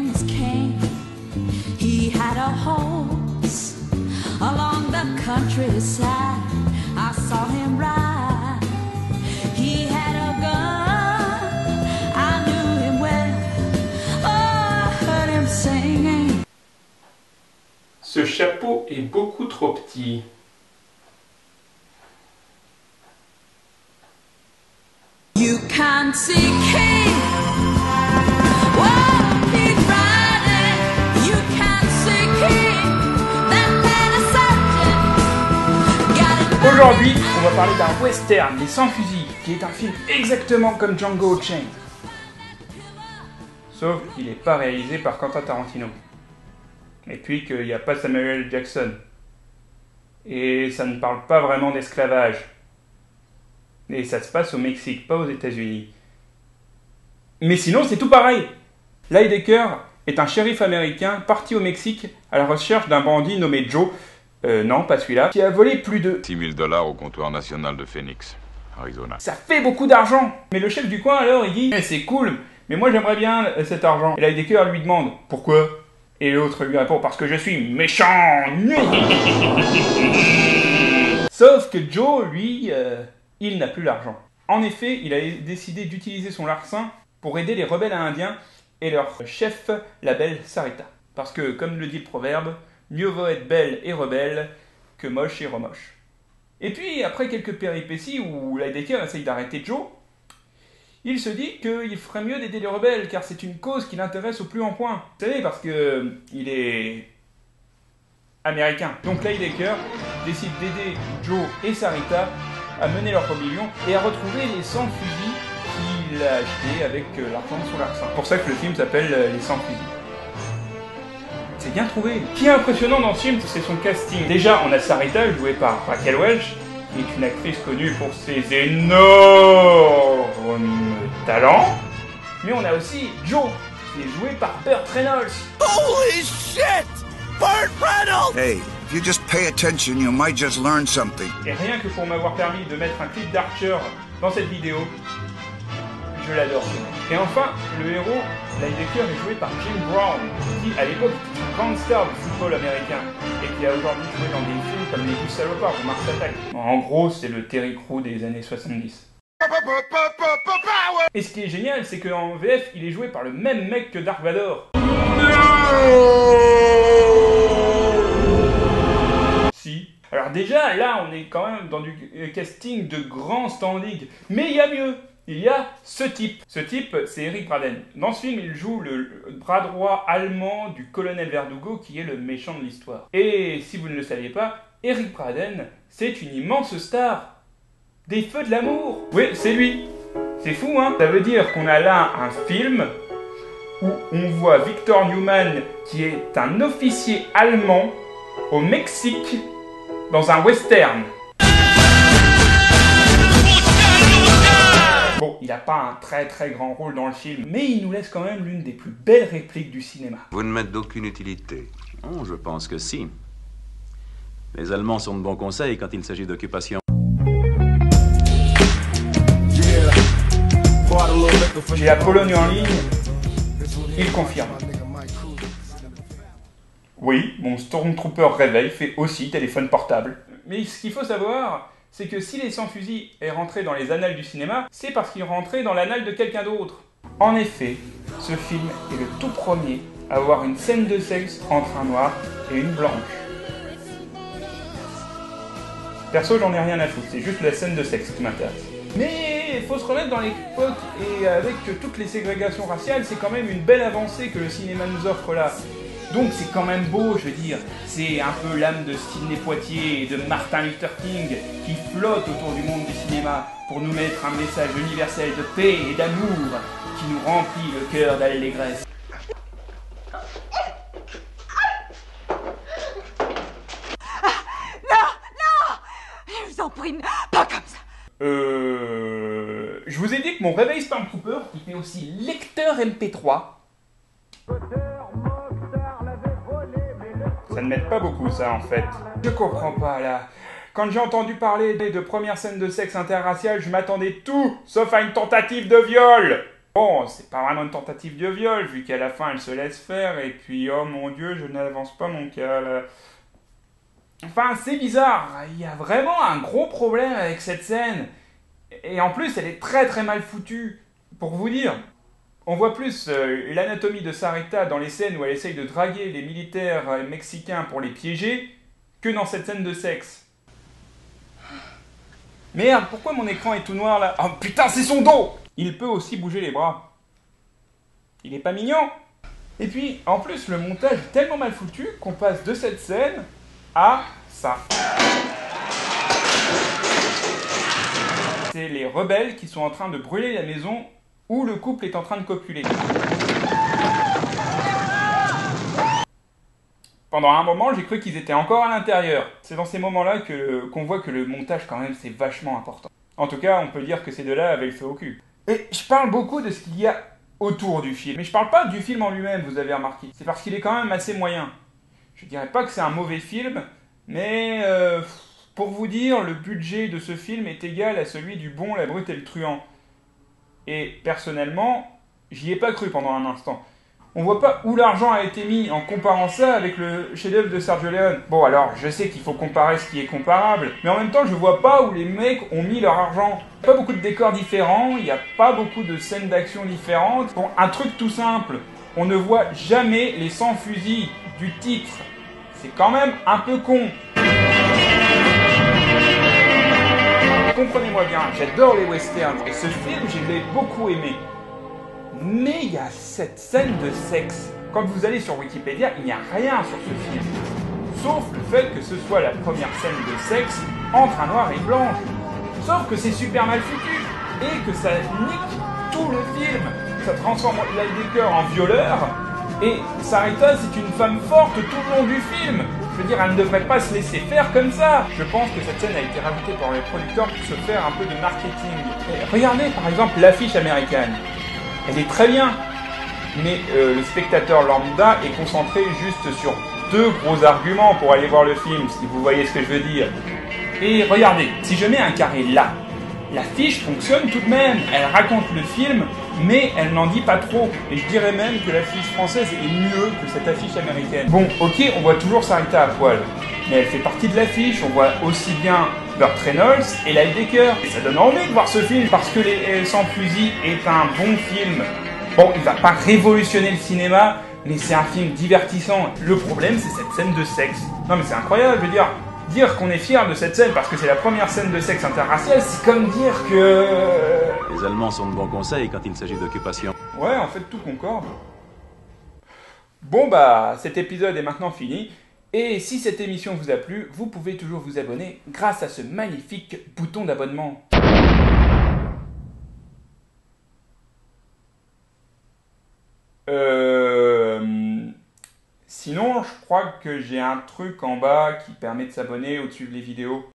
name was Cain. He had a horse along the countryside. I saw him ride. He had a gun. I knew him well. Oh, I heard him singing. Ce chapeau est beaucoup trop petit. You can't see King. Whoa, he's riding. You can't see King. That man is certain. Got it. Aujourd'hui, on va parler d'un western, Les Sans-Fusils, qui est un film exactement comme Django Unchained. Sauf qu'il n'est pas réalisé par Quentin Tarantino. Et puis qu'il n'y a pas Samuel L. Jackson. Et ça ne parle pas vraiment d'esclavage. Et ça se passe au Mexique, pas aux États-Unis. Mais sinon, c'est tout pareil. Lydecker est un shérif américain parti au Mexique à la recherche d'un bandit nommé Joe, non, pas celui-là, qui a volé plus de $6 000 au comptoir national de Phoenix, Arizona. Ça fait beaucoup d'argent. Mais le chef du coin, alors, il dit c'est cool, mais moi j'aimerais bien cet argent. Et Lydecker lui demande pourquoi. Et l'autre lui répond parce que je suis méchant. Sauf que Joe, lui, il n'a plus l'argent. En effet, il a décidé d'utiliser son larcin pour aider les rebelles indiens et leur chef, la belle Sarita. Parce que, comme le dit le proverbe, mieux vaut être belle et rebelle que moche et remoche. Et puis, après quelques péripéties où Lydecker essaye d'arrêter Joe, il se dit qu'il ferait mieux d'aider les rebelles, car c'est une cause qui l'intéresse au plus en point. Vous savez, parce que il est américain. Donc Lydecker décide d'aider Joe et Sarita à mener leur rébellion et à retrouver les 100 fusils qu'il a achetés avec l'argent de son larcin. C'est pour ça que le film s'appelle Les 100 fusils. C'est bien trouvé. Ce qui est impressionnant dans ce film, c'est son casting. Déjà, on a Sarita, jouée par Raquel Welch, qui est une actrice connue pour ses énormes talents. Mais on a aussi Joe, qui est joué par Burt Reynolds. Holy shit! Burt Reynolds! Hey, if you just pay attention, you might just learn something. Et rien que pour m'avoir permis de mettre un clip d'Archer dans cette vidéo, je l'adore. Et enfin, le héros, Lydecker, est joué par Jim Brown, qui à l'époque était une grande star du football américain, et qui a aujourd'hui joué dans des films comme Les 12 salopards ou Mars Attack. En gros, c'est le Terry Crew des années 70. Et ce qui est génial, c'est qu'en VF, il est joué par le même mec que Dark Vador. Si. Alors déjà, là, on est quand même dans du casting de grand standing. Mais il y a mieux. Il y a ce type. Ce type, c'est Eric Braeden. Dans ce film, il joue le bras droit allemand du colonel Verdugo, qui est le méchant de l'histoire. Et si vous ne le saviez pas, Eric Braeden, c'est une immense star des Feux de l'amour. Oui, c'est lui. C'est fou, hein? Ça veut dire qu'on a là un film où on voit Victor Newman, qui est un officier allemand au Mexique, dans un western. Bon, il n'a pas un très très grand rôle dans le film, mais il nous laisse quand même l'une des plus belles répliques du cinéma. Vous ne m'êtes d'aucune utilité. Oh, je pense que si. Les Allemands sont de bons conseils quand il s'agit d'occupation. J'ai la Pologne en ligne, il confirme. Oui, mon Stormtrooper réveil fait aussi téléphone portable. Mais ce qu'il faut savoir, c'est que si Les 100 fusils est rentré dans les annales du cinéma, c'est parce qu'il est rentré dans l'annale de quelqu'un d'autre. En effet, ce film est le tout premier à avoir une scène de sexe entre un noir et une blanche. Perso, j'en ai rien à foutre, c'est juste la scène de sexe qui m'intéresse. Mais il faut se remettre dans l'époque, et avec toutes les ségrégations raciales, c'est quand même une belle avancée que le cinéma nous offre là. Donc c'est quand même beau, je veux dire, c'est un peu l'âme de Sidney Poitier et de Martin Luther King qui flotte autour du monde du cinéma pour nous mettre un message universel de paix et d'amour qui nous remplit le cœur d'allégresse. Je vous en prie, pas comme ça. Je vous ai dit que mon réveil Stormtrooper, il fait aussi lecteur MP3. Ça ne m'aide pas beaucoup ça en fait. Je comprends pas là. Quand j'ai entendu parler de première scène de sexe interracial, je m'attendais tout sauf à une tentative de viol. Bon, c'est pas vraiment une tentative de viol, vu qu'à la fin elle se laisse faire, et puis oh mon dieu, je n'avance pas mon cas là. Enfin, c'est bizarre, il y a vraiment un gros problème avec cette scène. Et en plus, elle est très très mal foutue. Pour vous dire, on voit plus l'anatomie de Sarita dans les scènes où elle essaye de draguer les militaires mexicains pour les piéger, que dans cette scène de sexe. Merde, pourquoi mon écran est tout noir là? Oh putain, c'est son dos! Il peut aussi bouger les bras. Il est pas mignon? Et puis, en plus, le montage est tellement mal foutu qu'on passe de cette scène à ça. C'est les rebelles qui sont en train de brûler la maison où le couple est en train de copuler. Pendant un moment, j'ai cru qu'ils étaient encore à l'intérieur. C'est dans ces moments-là qu'on voit que le montage, quand même, c'est vachement important. En tout cas, on peut dire que ces deux-là avaient le feu au cul. Et je parle beaucoup de ce qu'il y a autour du film. Mais je parle pas du film en lui-même, vous avez remarqué. C'est parce qu'il est quand même assez moyen. Je dirais pas que c'est un mauvais film, mais pour vous dire, le budget de ce film est égal à celui du Bon, la Brute et le Truand. Et personnellement, j'y ai pas cru pendant un instant. On voit pas où l'argent a été mis en comparant ça avec le chef-d'œuvre de Sergio Leone. Bon alors, je sais qu'il faut comparer ce qui est comparable, mais en même temps, je vois pas où les mecs ont mis leur argent. Pas beaucoup de décors différents, il y a pas beaucoup de scènes d'action différentes. Bon, un truc tout simple, on ne voit jamais les 100 fusils du titre. C'est quand même un peu con. Comprenez-moi bien, j'adore les westerns, et ce film, je l'ai beaucoup aimé. Mais il y a cette scène de sexe. Quand vous allez sur Wikipédia, il n'y a rien sur ce film. Sauf le fait que ce soit la première scène de sexe entre un noir et une blanche. Sauf que c'est super mal foutu. Et que ça nique tout le film. Ça transforme Lidecker en violeur. Et Sarita, c'est une femme forte tout le long du film. Je veux dire, elle ne devrait pas se laisser faire comme ça. Je pense que cette scène a été rajoutée par les producteurs pour se faire un peu de marketing. Et regardez par exemple l'affiche américaine. Elle est très bien, mais le spectateur lambda est concentré juste sur deux gros arguments pour aller voir le film, si vous voyez ce que je veux dire. Et regardez, si je mets un carré là, l'affiche fonctionne tout de même. Elle raconte le film, mais elle n'en dit pas trop. Et je dirais même que l'affiche française est mieux que cette affiche américaine. Bon, ok, on voit toujours Sarita à poil, mais elle fait partie de l'affiche. On voit aussi bien Burt Reynolds et Lidecker. Et ça donne envie de voir ce film, parce que Les Sans Fusils est un bon film. Bon, il va pas révolutionner le cinéma, mais c'est un film divertissant. Le problème, c'est cette scène de sexe. Non mais c'est incroyable, je veux dire qu'on est fier de cette scène parce que c'est la première scène de sexe interracial, c'est comme dire que... Les Allemands sont de bons conseils quand il s'agit d'occupation. Ouais, en fait, tout concorde. Bon bah, cet épisode est maintenant fini. Et si cette émission vous a plu, vous pouvez toujours vous abonner grâce à ce magnifique bouton d'abonnement. Sinon, je crois que j'ai un truc en bas qui permet de s'abonner au-dessus des vidéos.